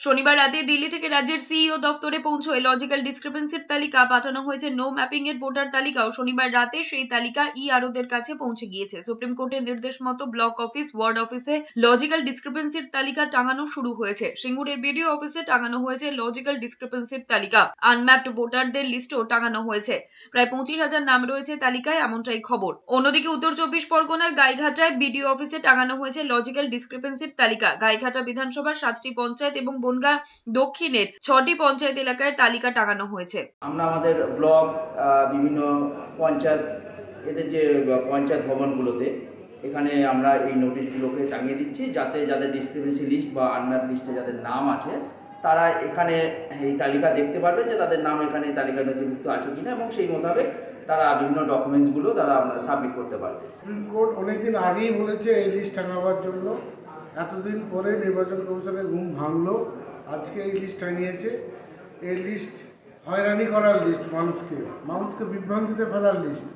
শনিবার রাতে দিল্লি থেকে রাজ্যের সিইও দফতরে পৌঁছয় লজিক্যাল ডিসক্রিপেন্সির তালিকা পাঠানো হয়েছে। নো ম্যাপিং এর ভোটার তালিকাও শনিবার রাতে সেই তালিকা ইআরওদের কাছে পৌঁছে গিয়েছে। সুপ্রিম কোর্টের নির্দেশ মতো ব্লক অফিস, ওয়ার্ড অফিসে লজিক্যাল ডিসক্রিপেন্সির তালিকা টাঙানো শুরু হয়েছে। সিঙ্গুরের বিডিও অফিসে টাঙানো হয়েছে লজিক্যাল ডিসক্রিপেন্সির তালিকা। আনম্যাপড ভোটারদের লিস্টও টাঙানো হয়েছে। প্রায় 25,000 নাম রয়েছে তালিকায়, এমনটাই খবর। অন্যদিকে উত্তর 24 পরগনার গাইঘাটায় বিডিও অফিসে টাঙানো হয়েছে লজিক্যাল ডিসক্রিপেন্সির তালিকা। গাইঘাটা বিধানসভার 7টি পঞ্চায়েত এবং বনগাঁ দক্ষিণের 6টি পঞ্চায়েত এলাকায় তালিকা টাঙানো হয়েছে। আমরা আমাদের ব্লক বিভিন্ন পঞ্চায়েত এদের যে পঞ্চায়েত ভবনগুলোতে এখানে আমরা এই নোটিশগুলোকে টাঙিয়ে দিচ্ছি, যাতে যাদের ডিসক্রিপেন্সি লিস্ট বা আনম্যাপ লিস্টে যাদের নাম আছে তারা এখানে এই তালিকা দেখতে পারবে যে তাদের নাম এখানে এই তালিকায় নথিভুক্ত আছে কিনা, এবং সেই মোতাবেক তারা বিভিন্ন ডকুমেন্টসগুলো তারা সাবমিট করতে পারবে। সুপ্রিম কোর্ট অনেকদিন আগেই বলেছে এই লিস্ট টাঙাবার জন্য, এতদিন পরে নির্বাচন কমিশনের ঘুম ভাঙলো, আজকে এই লিস্ট টাঙিয়েছে। এই লিস্ট হয়রানি করার লিস্ট, মানুষকে বিভ্রান্তিতে ফেলার লিস্ট।